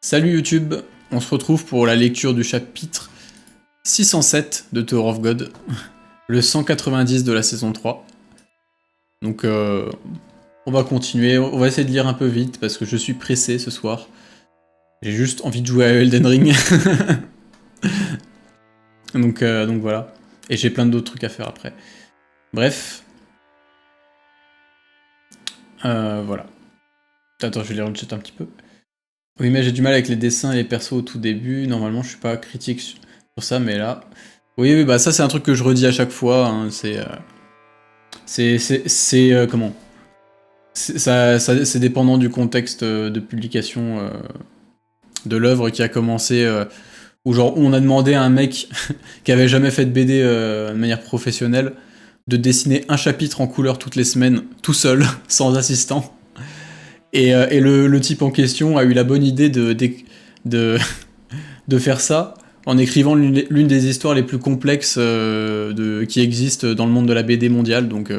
Salut YouTube, on se retrouve pour la lecture du chapitre 607 de Tower of God, le 190 de la saison 3. Donc on va continuer, on va essayer de lire un peu vite parce que je suis pressé ce soir. J'ai juste envie de jouer à Elden Ring. donc voilà. Et j'ai plein d'autres trucs à faire après. Bref. Voilà. Attends, je vais lire le chat un petit peu. Oui, mais j'ai du mal avec les dessins et les persos au tout début. Normalement, je suis pas critique sur ça, mais là... Oui, bah ça, c'est un truc que je redis à chaque fois. Hein. Comment c'est dépendant du contexte de publication de l'œuvre qui a commencé... où genre, on a demandé à un mec qui avait jamais fait de BD de manière professionnelle de dessiner un chapitre en couleur toutes les semaines, tout seul, sans assistant. Et le type en question a eu la bonne idée de faire ça en écrivant l'une des histoires les plus complexes qui existent dans le monde de la BD mondiale. Donc,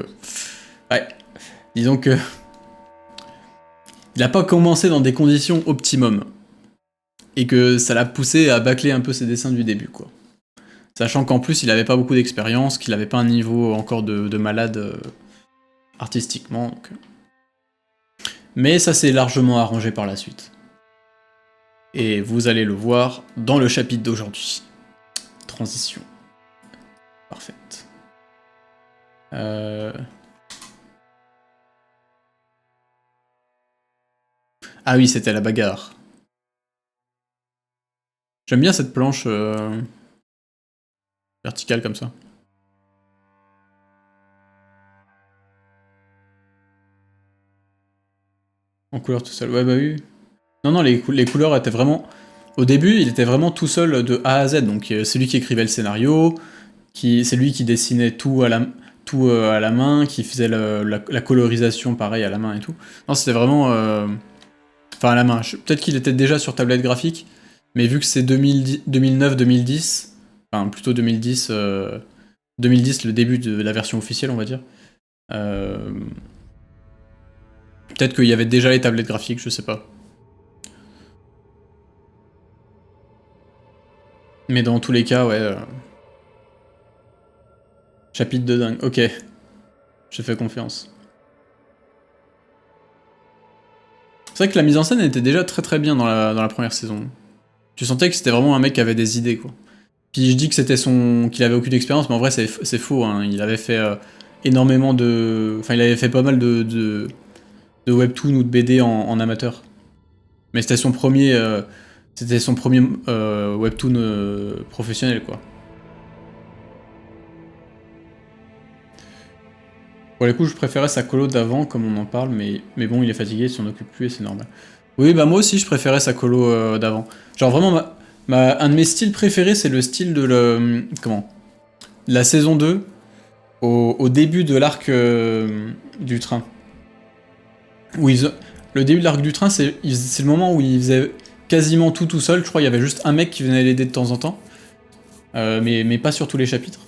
ouais, disons que il n'a pas commencé dans des conditions optimum. Et que ça l'a poussé à bâcler un peu ses dessins du début, quoi. Sachant qu'en plus, il avait pas beaucoup d'expérience, qu'il avait pas un niveau encore de malade artistiquement. Donc... Mais ça s'est largement arrangé par la suite. Et vous allez le voir dans le chapitre d'aujourd'hui. Transition. Parfaite. Ah oui, c'était la bagarre. J'aime bien cette planche verticale comme ça. En couleur tout seul. Ouais, bah oui. Non, les couleurs étaient vraiment... Au début, il était vraiment tout seul de A à Z. Donc c'est lui qui écrivait le scénario, c'est lui qui dessinait tout à la main, qui faisait la colorisation pareil à la main et tout. Non, c'était vraiment... Enfin, à la main. Peut-être qu'il était déjà sur tablette graphique, mais vu que c'est 2009-2010, enfin plutôt 2010, 2010, le début de la version officielle, on va dire. Peut-être qu'il y avait déjà les tablettes graphiques, je sais pas. Mais dans tous les cas, ouais. Chapitre de dingue. Ok. Je fais confiance. C'est vrai que la mise en scène était déjà très très bien dans la première saison. Tu sentais que c'était vraiment un mec qui avait des idées, quoi. Puis je dis que qu'il avait aucune expérience, mais en vrai c'est faux. Hein. Il avait fait énormément de... Enfin, il avait fait pas mal de webtoon ou de BD en amateur. Mais c'était son premier... webtoon professionnel, quoi. Pour les coups, je préférais sa colo d'avant, comme on en parle, mais bon, il est fatigué, il s'en occupe plus et c'est normal. Oui, bah moi aussi, je préférais sa colo d'avant. Genre vraiment, un de mes styles préférés, c'est le style de la saison 2, au début de l'arc du train. Le début de l'arc du train, c'est le moment où il faisait quasiment tout seul. Je crois qu'il y avait juste un mec qui venait l'aider de temps en temps. Mais pas sur tous les chapitres.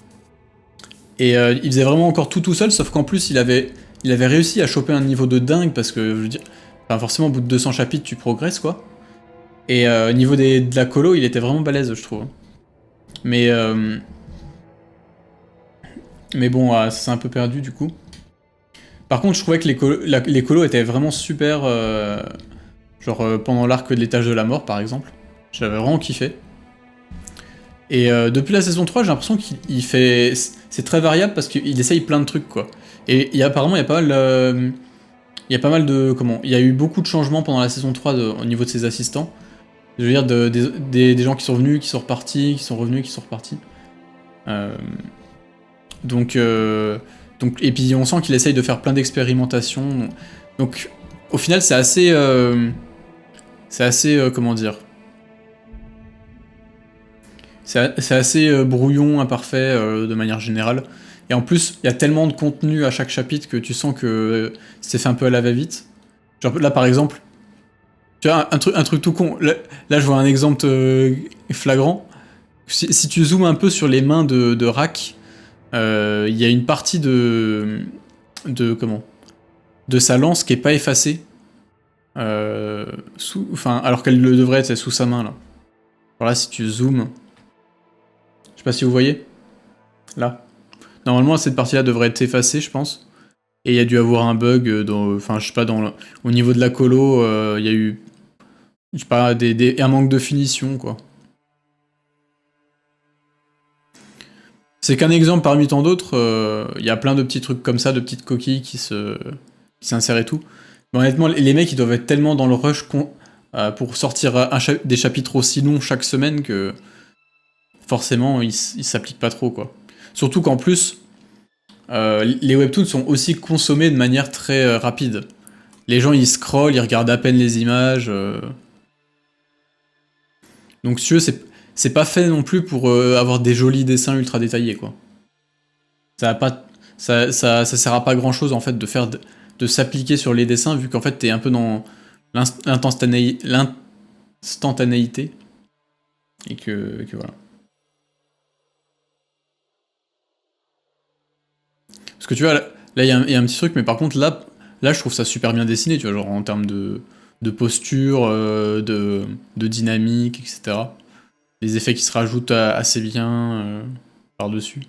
Et il faisait vraiment encore tout seul, sauf qu'en plus, il avait réussi à choper un niveau de dingue, parce que, je veux dire, enfin, forcément, au bout de 200 chapitres, tu progresses, quoi. Et au niveau de la colo, il était vraiment balèze, je trouve. Mais bon, ça s'est un peu perdu, du coup. Par contre, je trouvais que les colos étaient vraiment super, genre pendant l'arc de l'étage de la mort, par exemple. J'avais vraiment kiffé. Et depuis la saison 3, j'ai l'impression qu'il fait... C'est très variable parce qu'il essaye plein de trucs, quoi. Et apparemment, il y a pas mal... il y a pas mal de... Il y a eu beaucoup de changements pendant la saison 3 au niveau de ses assistants. Je veux dire, des gens qui sont venus, qui sont repartis, qui sont revenus, qui sont repartis. Donc, et puis on sent qu'il essaye de faire plein d'expérimentations. Donc, au final, c'est assez... comment dire... C'est assez brouillon, imparfait, de manière générale. Et en plus, il y a tellement de contenu à chaque chapitre que tu sens que c'est fait un peu à la va-vite. Genre là, par exemple, tu vois, un truc tout con. Là, je vois un exemple flagrant. Si tu zoomes un peu sur les mains de Rak, il y a une partie de sa lance qui est pas effacée. Enfin, alors qu'elle le devrait être sous sa main, là. Alors là, si tu zoomes... Je sais pas si vous voyez. Là. Normalement, cette partie-là devrait être effacée, je pense. Et il y a dû avoir un bug dans... Enfin, je sais pas, au niveau de la colo, il y a eu... Je sais pas, un manque de finition, quoi. C'est qu'un exemple parmi tant d'autres. Il y a plein de petits trucs comme ça, de petites coquilles qui s'insèrent et tout. Mais honnêtement, les mecs, ils doivent être tellement dans le rush pour sortir des chapitres aussi longs chaque semaine que forcément, ils s'appliquent pas trop, quoi. Surtout qu'en plus, les webtoons sont aussi consommés de manière très rapide. Les gens, ils scrollent, ils regardent à peine les images. Donc, si tu veux, c'est pas fait non plus pour avoir des jolis dessins ultra détaillés, quoi. Ça a pas, ça sert à pas grand chose en fait de s'appliquer sur les dessins vu qu'en fait t'es un peu dans l'instantanéité et que voilà. Parce que tu vois là il y a un petit truc mais par contre là je trouve ça super bien dessiné tu vois genre en termes de posture, de dynamique etc. Les effets qui se rajoutent assez bien par dessus.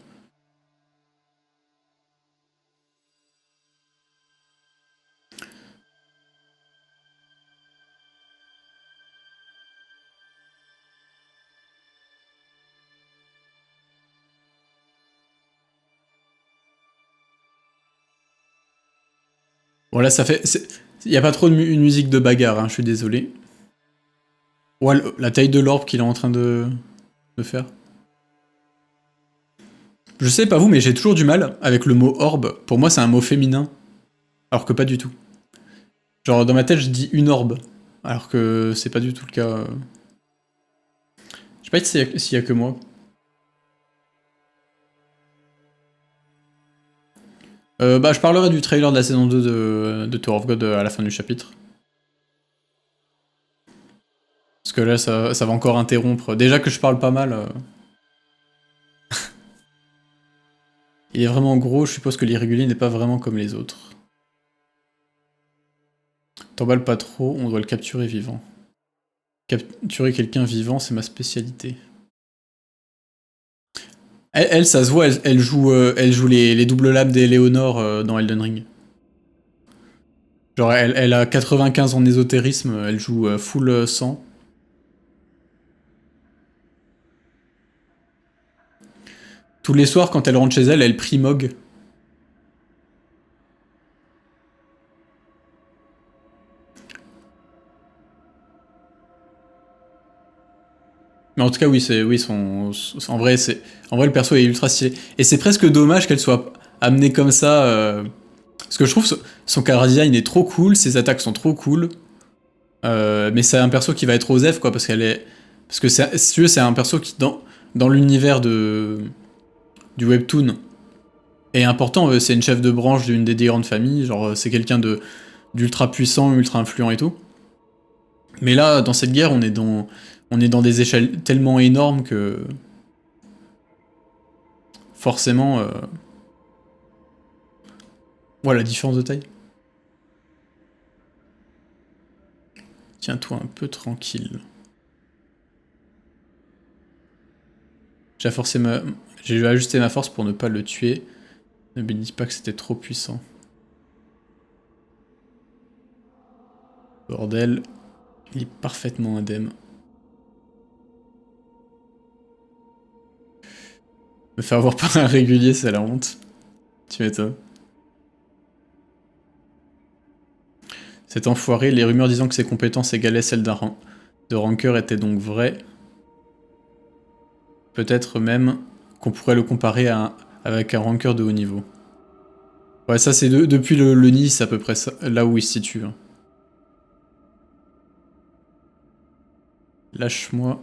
Bon là ça fait il y a pas trop une musique de bagarre hein, je suis désolé. Ouais, la taille de l'orbe qu'il est en train de faire. Je sais pas vous, mais j'ai toujours du mal avec le mot orbe. Pour moi, c'est un mot féminin, alors que pas du tout. Genre, dans ma tête, je dis une orbe, alors que c'est pas du tout le cas. Je sais pas s'il y a que moi. Bah, je parlerai du trailer de la saison 2 de Tower of God à la fin du chapitre. Parce que là, ça va encore interrompre. Déjà que je parle pas mal. Il est vraiment gros, je suppose que l'irrégulier n'est pas vraiment comme les autres. T'emballes pas trop, on doit le capturer vivant. Capturer quelqu'un vivant, c'est ma spécialité. Elle, ça se voit, elle joue les doubles lames d'Eleonore dans Elden Ring. Genre, elle a 95 en ésotérisme, elle joue full 100. Tous les soirs, quand elle rentre chez elle, elle prie Mog. Mais en tout cas, oui, en vrai, le perso est ultra stylé. Et c'est presque dommage qu'elle soit amenée comme ça. Parce que je trouve son chara design est trop cool, ses attaques sont trop cool. Mais c'est un perso qui va être Osef, quoi, parce qu'elle est. Parce que si tu veux, c'est un perso qui, dans l'univers du webtoon, est important. C'est une chef de branche d'une des 10 grandes familles. Genre, c'est quelqu'un d'ultra puissant, ultra influent et tout. Mais là, dans cette guerre, on est dans des échelles tellement énormes que forcément, voilà la différence de taille. Tiens-toi un peu tranquille. J'ai forcé j'ai ajusté ma force pour ne pas le tuer. Ne me dis pas que c'était trop puissant. Bordel, il est parfaitement indemne. Me faire avoir par un régulier, c'est la honte. Tu m'étonnes. Cet enfoiré, les rumeurs disant que ses compétences égalaient celles de Rancœur étaient donc vraies. Peut-être même qu'on pourrait le comparer avec un Rancœur de haut niveau. Ouais, ça c'est depuis le Nice à peu près ça, là où il se situe. Hein. Lâche-moi.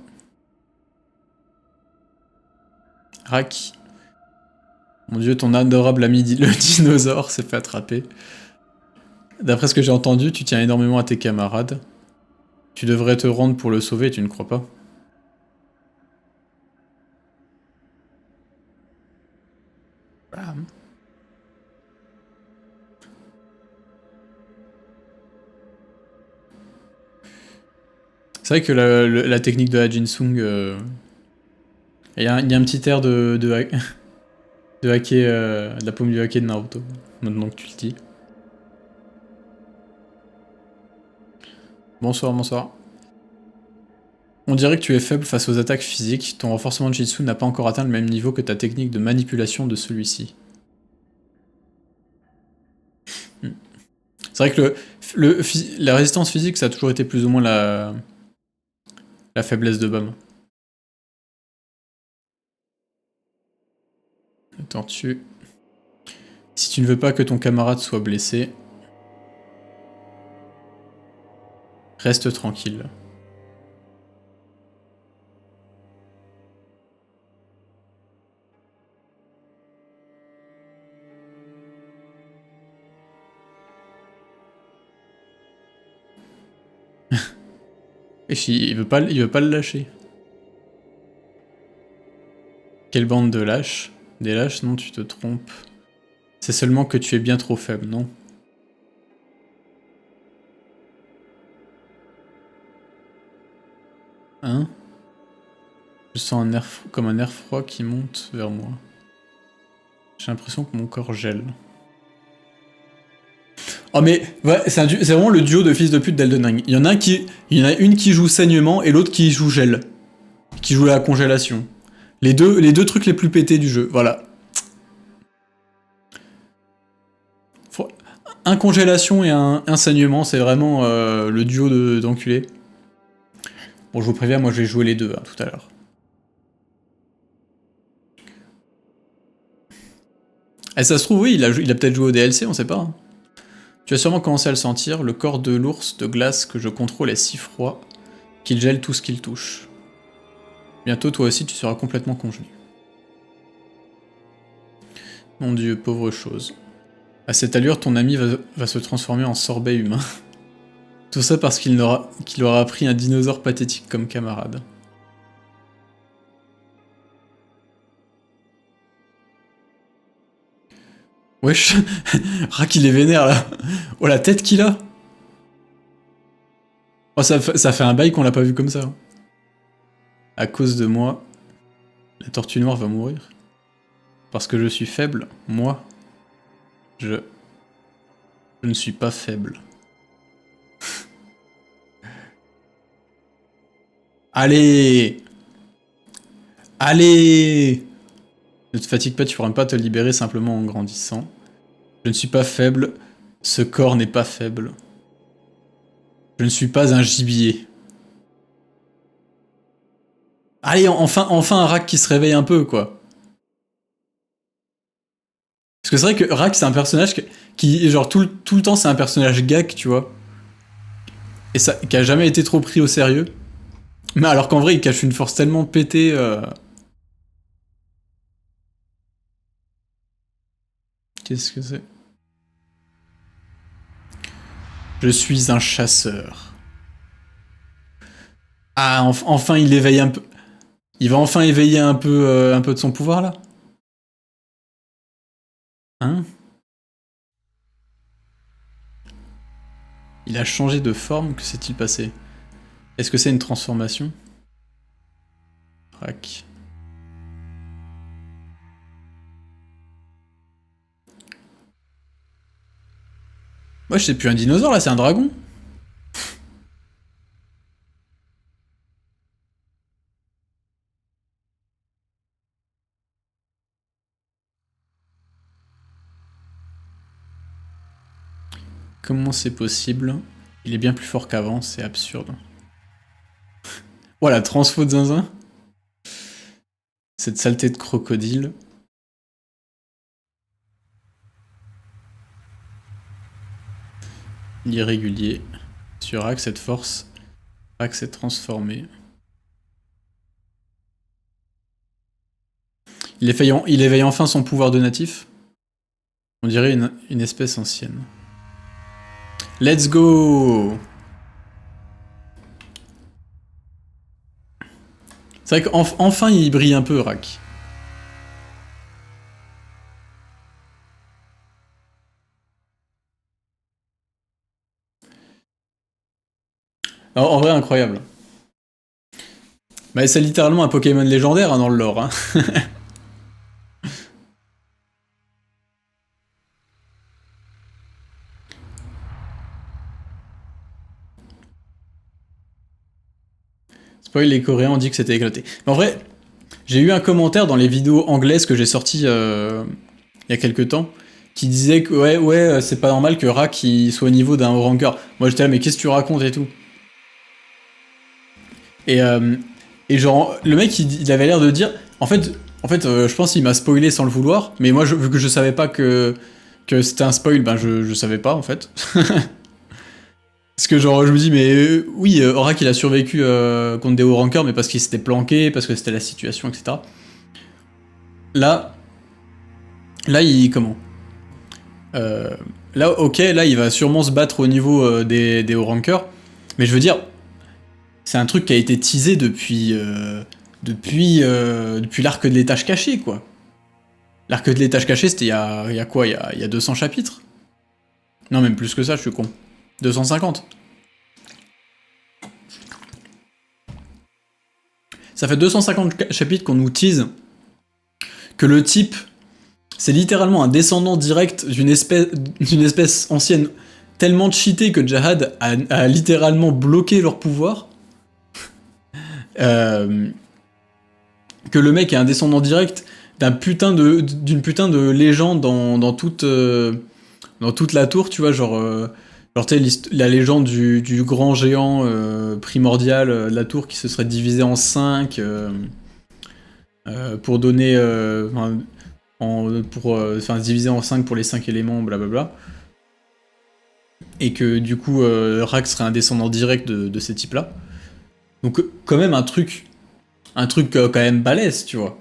Rack. Mon dieu, ton adorable ami le dinosaure s'est fait attraper. D'après ce que j'ai entendu, tu tiens énormément à tes camarades. Tu devrais te rendre pour le sauver, tu ne crois pas? Bam. C'est vrai que la technique de la Jinsung, il y a un petit air de hacker, de la paume du hacker de Naruto, maintenant que tu le dis. Bonsoir, bonsoir. On dirait que tu es faible face aux attaques physiques, ton renforcement de Jitsu n'a pas encore atteint le même niveau que ta technique de manipulation de celui-ci. C'est vrai que la résistance physique, ça a toujours été plus ou moins la faiblesse de Bam. Tortue. Si tu ne veux pas que ton camarade soit blessé, reste tranquille. Et il veut pas le lâcher. Quelle bande de lâches? Des lâches? Non, tu te trompes. C'est seulement que tu es bien trop faible, non? Hein? Je sens comme un air froid qui monte vers moi. J'ai l'impression que mon corps gèle. Oh mais, ouais, c'est vraiment le duo de fils de pute d'Elden Ring. Il y en a une qui joue saignement et l'autre qui joue gel. Qui joue la congélation. Les deux trucs les plus pétés du jeu, voilà. Un congélation et un saignement, c'est vraiment le duo d'enculés. Bon, je vous préviens, moi je vais jouer les deux tout à l'heure. Et ça se trouve, oui, il a peut-être joué au DLC, on sait pas. Hein. Tu as sûrement commencé à le sentir, le corps de l'ours de glace que je contrôle est si froid qu'il gèle tout ce qu'il touche. Bientôt, toi aussi, tu seras complètement congelé. Mon dieu, pauvre chose. À cette allure, ton ami va se transformer en sorbet humain. Tout ça parce qu'il aura pris un dinosaure pathétique comme camarade. Wesh, Rak il est vénère là. Oh la tête qu'il a. Oh ça fait un bail qu'on l'a pas vu comme ça. Hein. À cause de moi, la tortue noire va mourir. Parce que je suis faible, moi, je ne suis pas faible. Allez! Allez! Ne te fatigue pas, tu pourras pas te libérer simplement en grandissant. Je ne suis pas faible, ce corps n'est pas faible. Je ne suis pas un gibier. Allez, enfin un Rak qui se réveille un peu, quoi. Parce que c'est vrai que Rak, c'est un personnage qui genre, tout le temps, c'est un personnage gag, tu vois. Et ça, qui a jamais été trop pris au sérieux. Mais alors qu'en vrai, il cache une force tellement pétée. Qu'est-ce que c'est? Je suis un chasseur. Ah, enfin, il éveille un peu. Il va enfin éveiller un peu de son pouvoir, là? Hein? Il a changé de forme, que s'est-il passé? Est-ce que c'est une transformation? Rak. Moi, c'est plus un dinosaure, là, c'est un dragon. Comment c'est possible? Il est bien plus fort qu'avant, c'est absurde. Voilà, transfo de zinzin. Cette saleté de crocodile. L'irrégulier. Sur Rak, cette force. Rak s'est transformé. Il éveille enfin son pouvoir de natif. On dirait une espèce ancienne. Let's go! C'est vrai qu'enfin il brille un peu, Rak. En vrai, incroyable. Bah, c'est littéralement un Pokémon légendaire hein, dans le lore. Hein. Spoil, les Coréens ont dit que c'était éclaté. Mais en vrai, j'ai eu un commentaire dans les vidéos anglaises que j'ai sorties il y a quelques temps qui disait que ouais, c'est pas normal que Rak il soit au niveau d'un haut rankeur. Moi j'étais là, mais qu'est-ce que tu racontes et tout. Et, euh, et genre, le mec il avait l'air de dire. Je pense qu'il m'a spoilé sans le vouloir, mais moi vu que je savais pas que c'était un spoil, ben je savais pas en fait. Parce que genre je me dis mais oui Oracle il a survécu contre des hauts rankers mais parce qu'il s'était planqué, parce que c'était la situation, etc. Là, là il comment Là ok là il va sûrement se battre au niveau des hauts rankers, mais je veux dire c'est un truc qui a été teasé depuis l'arc de l'étage caché quoi. L'arc de l'étage caché c'était il y a quoi il y a 200 chapitres. Non même plus que ça je suis con. 250. Ça fait 250 chapitres qu'on nous tease que le type, c'est littéralement un descendant direct d'une espèce ancienne tellement cheatée que Jahad a littéralement bloqué leur pouvoir. Euh, que le mec est un descendant direct d'une putain de légende dans toute la tour, tu vois, genre tu sais, la légende du grand géant primordial de la tour qui se serait divisé en 5 pour donner se diviser en 5 pour les 5 éléments, blablabla. Et que du coup, Rax serait un descendant direct de ces types-là. Donc, quand même, un truc quand même balèze, tu vois.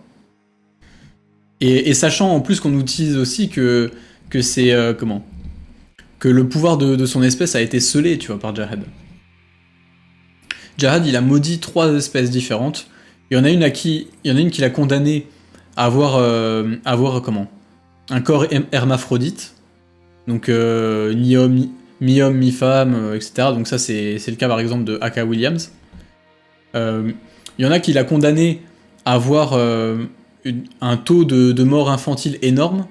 Et sachant en plus qu'on utilise aussi que c'est. Comment Que le pouvoir de son espèce a été scellé, tu vois, par Jahad. Jahad, il a maudit 3 espèces différentes. Il y en a une qui l'a condamné à avoir comment un corps hermaphrodite. Donc mi-homme, mi-homme, mi-femme, etc. Donc ça c'est le cas par exemple de Aka Williams. Il y en a qui l'a condamné à avoir un taux de mort infantile énorme.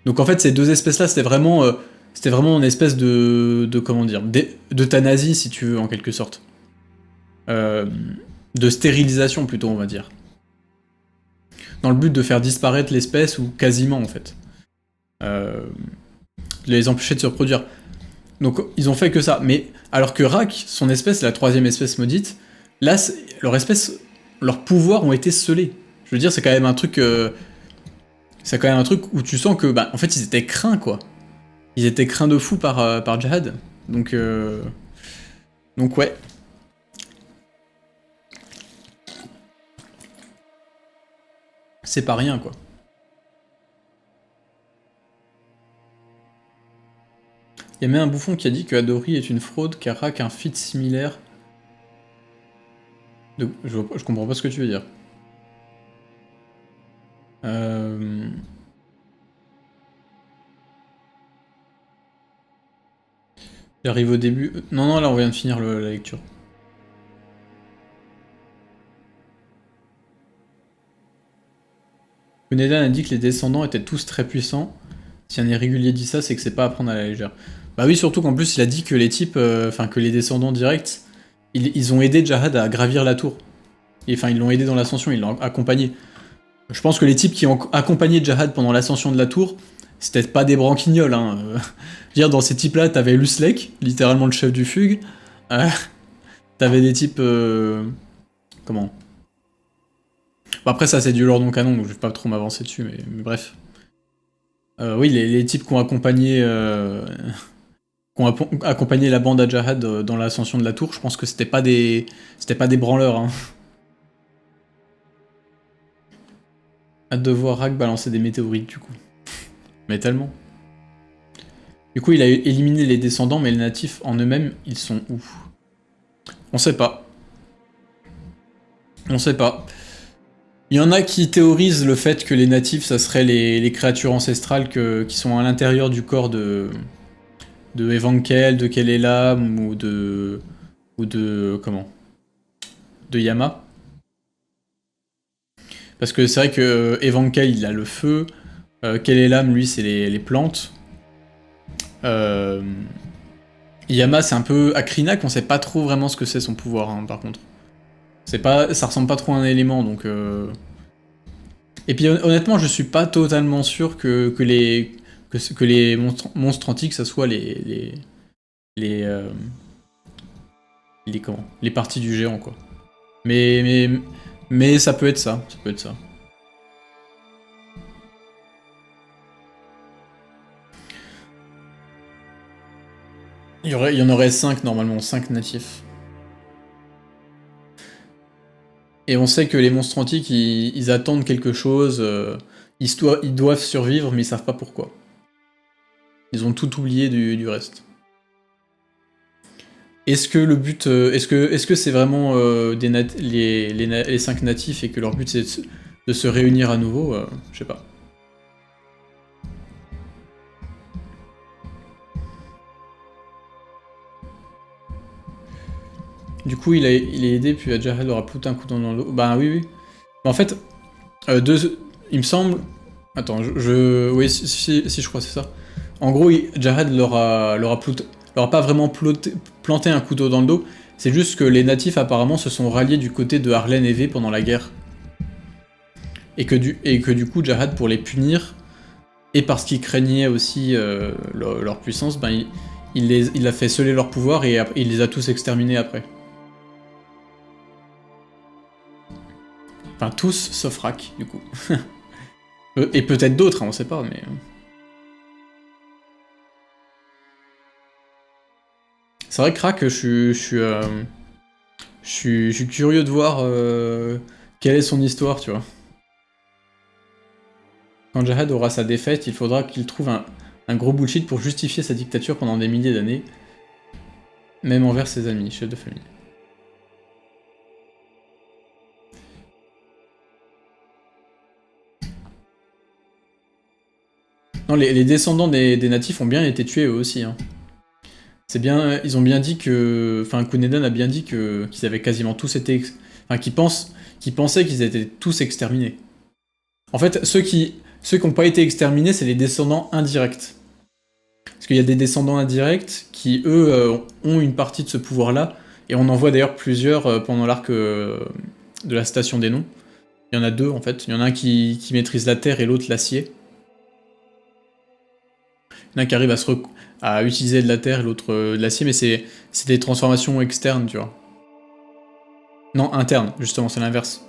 Donc en fait ces deux espèces-là c'était vraiment une espèce de comment dire d'euthanasie si tu veux en quelque sorte. Euh, de stérilisation plutôt on va dire. Dans le but de faire disparaître l'espèce ou quasiment en fait. De les empêcher de se reproduire. Donc ils ont fait que ça. Mais alors que Rak, son espèce, la troisième espèce maudite, là, leurs pouvoirs ont été scellés. Je veux dire, c'est quand même un truc. C'est quand même un truc où tu sens que, bah, en fait, ils étaient craints, quoi. Ils étaient craints de fou par Jahad. Donc ouais. C'est pas rien, quoi. Il y a même un bouffon qui a dit que Adori est une fraude car Rak a un feat similaire. Je comprends pas ce que tu veux dire. Il arrive au début. Non, là on vient de finir la lecture. Kunedan a dit que les descendants étaient tous très puissants. Si un irrégulier dit ça, c'est que c'est pas à prendre à la légère. Bah oui, surtout qu'en plus il a dit que les types, que les descendants directs, ils ont aidé Jahad à gravir la tour. Enfin, ils l'ont aidé dans l'ascension, ils l'ont accompagné. Je pense que les types qui ont accompagné Jahad pendant l'ascension de la tour, c'était pas des branquignoles. Hein. Je veux dire, dans ces types-là, t'avais Luslek, littéralement le chef du fugue. T'avais des types. Comment Bon, après, ça, c'est du lore non canon, donc je vais pas trop m'avancer dessus, mais bref. Oui, les types qui ont accompagné la bande à Jahad dans l'ascension de la tour, je pense que c'était pas des branleurs. Hein. Hâte de voir Rak balancer des météorites, du coup. Mais tellement. Du coup, il a éliminé les descendants, mais les natifs en eux-mêmes, ils sont où? On sait pas. On sait pas. Il y en a qui théorisent le fait que les natifs, ça serait les créatures ancestrales qui sont à l'intérieur du corps de Evankel, de Kelelam ou de comment? De Yama. Parce que c'est vrai que Evankel, il a le feu. Kelelam, lui, c'est les plantes. Yama, c'est un peu... Akrinak, on sait pas trop vraiment ce que c'est son pouvoir, hein, par contre. Ça ressemble pas trop à un élément, donc... Et puis honnêtement, je suis pas totalement sûr que les monstres antiques, ça soit les, euh, les parties du géant, quoi. Mais ça peut être ça, ça peut être ça. Il y en aurait 5 normalement, 5 natifs. Et on sait que les monstres antiques, ils attendent quelque chose, ils doivent survivre, mais ils savent pas pourquoi. Ils ont tout oublié du reste. Est-ce que le but, est-ce que c'est vraiment les 5 natifs et que leur but c'est de se réunir à nouveau? Je sais pas. Du coup, il est aidé, puis Jared aura pouté un coup dans le dos. Bah oui, oui. Mais en fait, il me semble... Attends, oui, si, je crois que c'est ça. En gros, Jared leur a pas vraiment planté un couteau dans le dos. C'est juste que les natifs, apparemment, se sont ralliés du côté de Arlen et V pendant la guerre. Et que du coup, Jared, pour les punir, et parce qu'il craignait aussi leur puissance, ben, il a fait sceller leur pouvoir et il les a tous exterminés après. Enfin, tous, sauf Rak, du coup. Et peut-être d'autres, hein, on sait pas, mais... C'est vrai que Rak, je suis curieux de voir quelle est son histoire, tu vois. Quand Jared aura sa défaite, il faudra qu'il trouve un gros bullshit pour justifier sa dictature pendant des milliers d'années, même envers ses amis, chefs de famille. Non, les descendants des natifs ont bien été tués eux aussi. Hein. C'est bien, ils ont bien dit que, enfin, Kunedan a bien dit qu'ils avaient quasiment tous été, enfin, qu'ils pensaient qu'ils étaient tous exterminés. En fait, ceux qui n'ont pas été exterminés, c'est les descendants indirects. Parce qu'il y a des descendants indirects qui, eux, ont une partie de ce pouvoir-là, et on en voit d'ailleurs plusieurs pendant l'arc de la Station des Noms. Il y en a deux, en fait. Il y en a un qui maîtrise la terre et l'autre l'acier. Il y en a un qui arrive à utiliser de la terre et l'autre de l'acier, mais c'est des transformations externes, tu vois. Non, internes, justement, c'est l'inverse.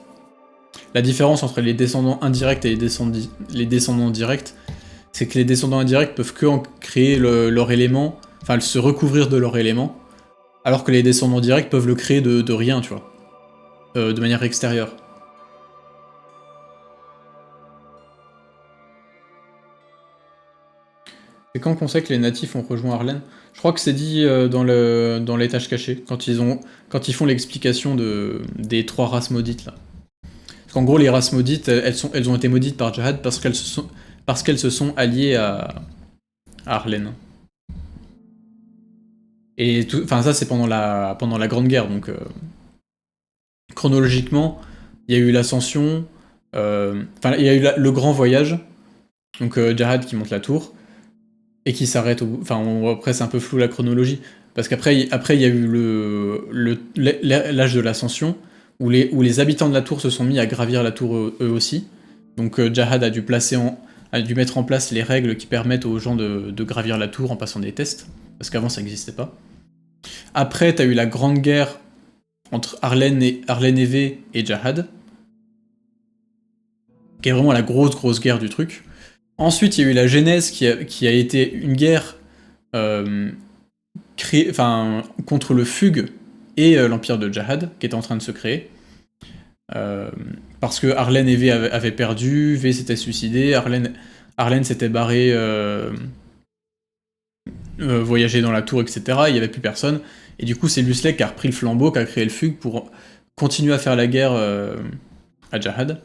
La différence entre les descendants indirects et les descendants directs, c'est que les descendants indirects peuvent que en créer leur élément, enfin se recouvrir de leur élément, alors que les descendants directs peuvent le créer de rien, tu vois, de manière extérieure. C'est quand qu'on sait que les natifs ont rejoint Arlen? Je crois que c'est dit dans les tâches cachées, quand ils font l'explication des 3 races maudites là. Parce qu'en gros, les races maudites, elles ont été maudites par Jahad parce qu'elles se sont alliées à Arlen. Et enfin ça c'est pendant la Grande Guerre, donc chronologiquement, il y a eu l'ascension, enfin il y a eu le grand voyage, donc Jahad qui monte la tour, et qui s'arrête enfin après c'est un peu flou la chronologie, parce qu'après il y a eu l'âge de l'ascension, où les habitants de la tour se sont mis à gravir la tour eux aussi, donc Jahad a dû mettre en place les règles qui permettent aux gens de gravir la tour en passant des tests, parce qu'avant ça n'existait pas. Après, t'as eu la grande guerre entre Arlen et V et Jahad, qui est vraiment la grosse guerre du truc. Ensuite, il y a eu la Genèse, qui a été une guerre contre le Fugue et l'Empire de Jahad, qui était en train de se créer. Parce que Arlen et V avaient perdu, V s'était suicidé, Arlen s'était barré voyager dans la tour, etc. Il n'y avait plus personne. Et du coup, c'est Luslek qui a repris le flambeau, qui a créé le Fugue pour continuer à faire la guerre à Jahad.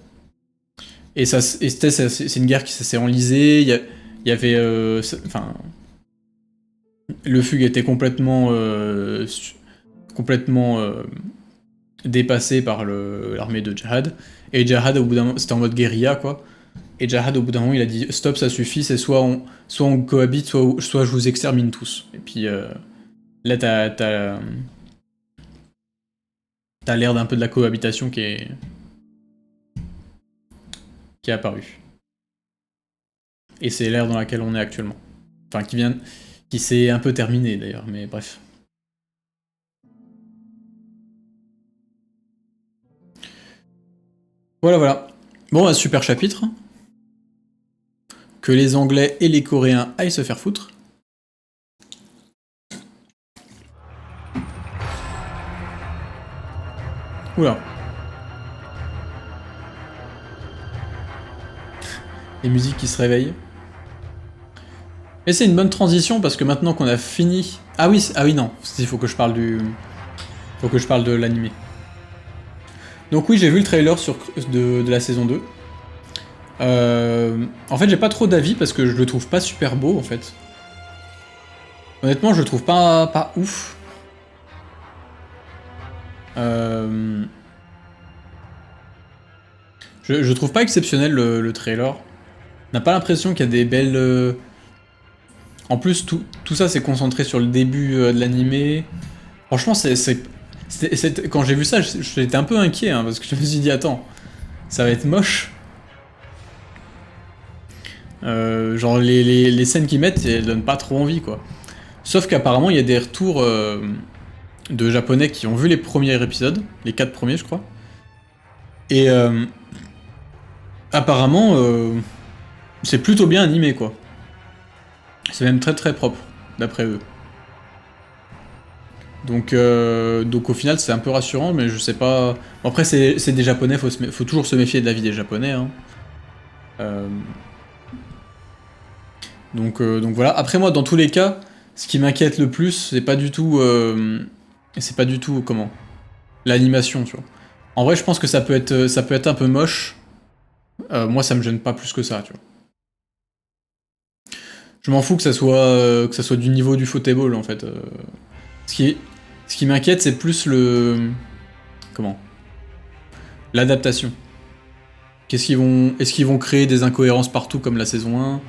Et c'est une guerre qui s'est enlisée. Il y avait, enfin, le Fugue était complètement dépassé par l'armée de Jahad. Et Jahad, au bout d'un moment, c'était en mode guérilla, quoi. Et Jahad, au bout d'un moment, il a dit stop, ça suffit, c'est soit on cohabite, soit je vous extermine tous. Et puis là, t'as l'air d'un peu de la cohabitation qui est apparue. Et c'est l'ère dans laquelle on est actuellement. Enfin, qui s'est un peu terminée d'ailleurs, mais bref. Voilà, voilà. Bon, un super chapitre. Que les Anglais et les Coréens aillent se faire foutre. Oula. Les musiques qui se réveillent. Et c'est une bonne transition parce que maintenant qu'on a fini... Ah oui non, il faut que je parle de l'animé. Donc oui, j'ai vu le trailer de la saison 2. En fait, j'ai pas trop d'avis parce que je le trouve pas super beau en fait. Honnêtement, je le trouve pas ouf. Je trouve pas exceptionnel le trailer. On n'a pas l'impression qu'il y a des belles... En plus, tout ça c'est concentré sur le début de l'animé. Franchement, quand j'ai vu ça, j'étais un peu inquiet, hein, parce que je me suis dit, attends, ça va être moche. Genre, les scènes qu'ils mettent, elles donnent pas trop envie, quoi. Sauf qu'apparemment, il y a des retours de japonais qui ont vu les premiers épisodes, les 4 premiers, je crois. Et apparemment, c'est plutôt bien animé, quoi. C'est même très très propre, d'après eux. Donc au final, c'est un peu rassurant, mais je sais pas... Bon, après, c'est des japonais, faut toujours se méfier de la vie des japonais, hein. Donc voilà. Après moi, dans tous les cas, ce qui m'inquiète le plus, c'est pas du tout... comment l'animation, tu vois. En vrai, je pense que ça peut être un peu moche. Moi, ça me gêne pas plus que ça, tu vois. Je m'en fous que ça soit du niveau du football, en fait. Ce qui m'inquiète, c'est plus comment l'adaptation. Est-ce qu'ils vont créer des incohérences partout comme la saison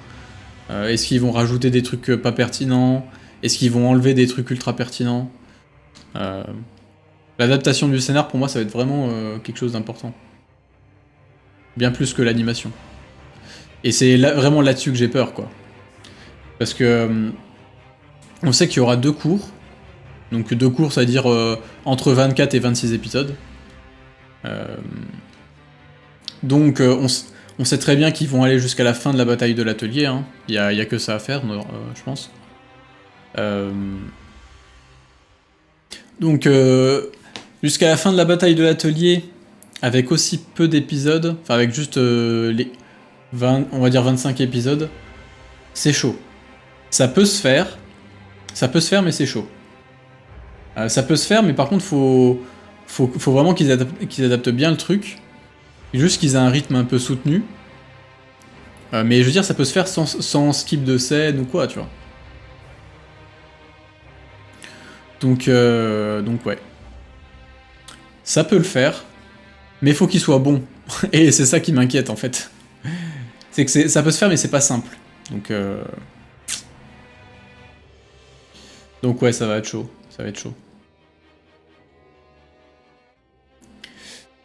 1 Est-ce qu'ils vont rajouter des trucs pas pertinents? Est-ce qu'ils vont enlever des trucs ultra pertinents? L'adaptation du scénar, pour moi, ça va être vraiment quelque chose d'important. Bien plus que l'animation. Et c'est vraiment là-dessus que j'ai peur, quoi. Parce que on sait qu'il y aura 2 cours. Donc 2 cours, ça veut dire entre 24 et 26 épisodes. Donc on sait très bien qu'ils vont aller jusqu'à la fin de la bataille de l'atelier. Hein. Il y a que ça à faire, je pense. Donc jusqu'à la fin de la bataille de l'atelier, avec aussi peu d'épisodes, enfin avec juste les 20, on va dire 25 épisodes, c'est chaud. Ça peut se faire, mais c'est chaud. Ça peut se faire, mais par contre, faut vraiment qu'ils adaptent bien le truc. Juste qu'ils aient un rythme un peu soutenu. Mais je veux dire, ça peut se faire sans skip de scène ou quoi, tu vois. Donc ouais. Ça peut le faire, mais faut qu'il soit bon. Et c'est ça qui m'inquiète, en fait. C'est que ça peut se faire, mais c'est pas simple. Donc ouais, ça va être chaud. Ça va être chaud.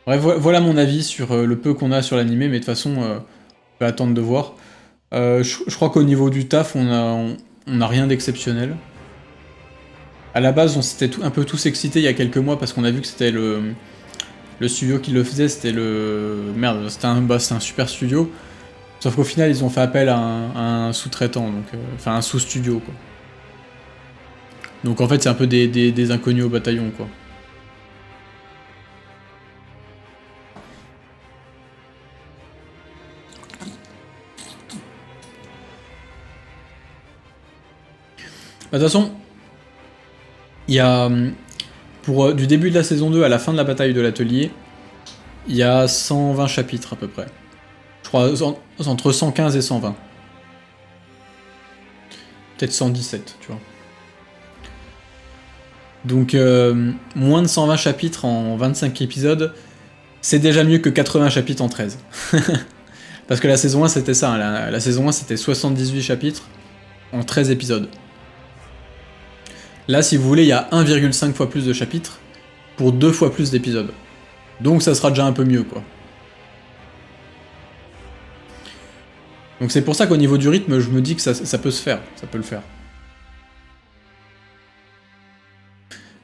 Bref, voilà mon avis sur le peu qu'on a sur l'animé, mais de toute façon, on va attendre de voir. Je crois qu'au niveau du taf, on a rien d'exceptionnel. À la base, on s'était un peu tous excités il y a quelques mois parce qu'on a vu que c'était le studio qui le faisait, c'était le... Merde, c'était un super studio. Sauf qu'au final, ils ont fait appel à un sous-traitant, donc... Enfin, un sous-studio, quoi. Donc en fait, c'est un peu des inconnus au bataillon, quoi. De toute façon, il y a... du début de la saison 2 à la fin de la bataille de l'atelier, il y a 120 chapitres à peu près. Je crois entre 115 et 120. Peut-être 117, tu vois. Donc moins de 120 chapitres en 25 épisodes, c'est déjà mieux que 80 chapitres en 13. Parce que la saison 1 c'était ça, hein, la saison 1 c'était 78 chapitres en 13 épisodes. Là si vous voulez il y a 1,5 fois plus de chapitres pour 2 fois plus d'épisodes. Donc ça sera déjà un peu mieux quoi. Donc c'est pour ça qu'au niveau du rythme je me dis que ça peut se faire, ça peut le faire.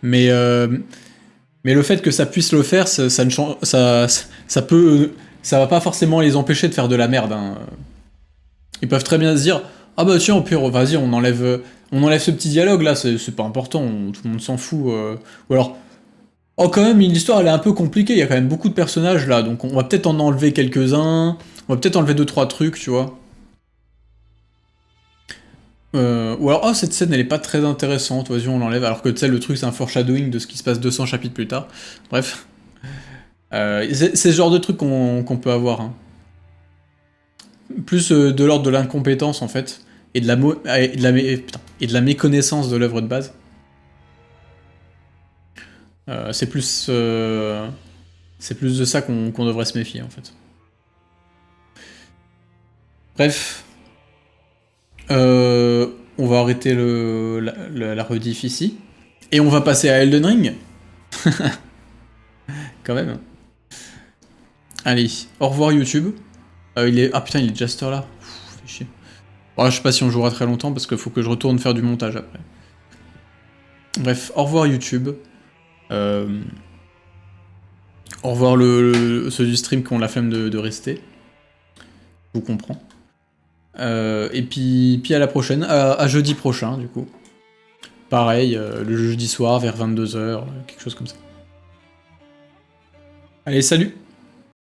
Mais le fait que ça puisse le faire, ça ne change, ça va pas forcément les empêcher de faire de la merde. Hein. Ils peuvent très bien se dire, ah bah tiens, au pire, vas-y, on enlève ce petit dialogue là, c'est pas important, tout le monde s'en fout. Ou alors, oh quand même, l'histoire elle est un peu compliquée, il y a quand même beaucoup de personnages là, donc on va peut-être en enlever quelques-uns, on va peut-être enlever 2-3 trucs, tu vois. Ou alors, oh, cette scène elle est pas très intéressante, vas-y, on l'enlève, alors que tu sais, le truc c'est un foreshadowing de ce qui se passe 200 chapitres plus tard. Bref. C'est ce genre de truc qu'on peut avoir. Hein. Plus de l'ordre de l'incompétence en fait, et de la méconnaissance de l'œuvre de base. C'est plus de ça qu'on devrait se méfier en fait. Bref. On va arrêter la rediff ici. Et on va passer à Elden Ring. Quand même. Allez, au revoir YouTube. Ah putain, il est déjà cette heure là. Fait chier. Bon, je sais pas si on jouera très longtemps parce qu'il faut que je retourne faire du montage après. Bref, au revoir YouTube. Au revoir ceux du stream qui ont la flemme de rester. Je vous comprends. Et puis à la prochaine, à jeudi prochain du coup. Pareil, le jeudi soir vers 22 h, quelque chose comme ça. Allez, salut!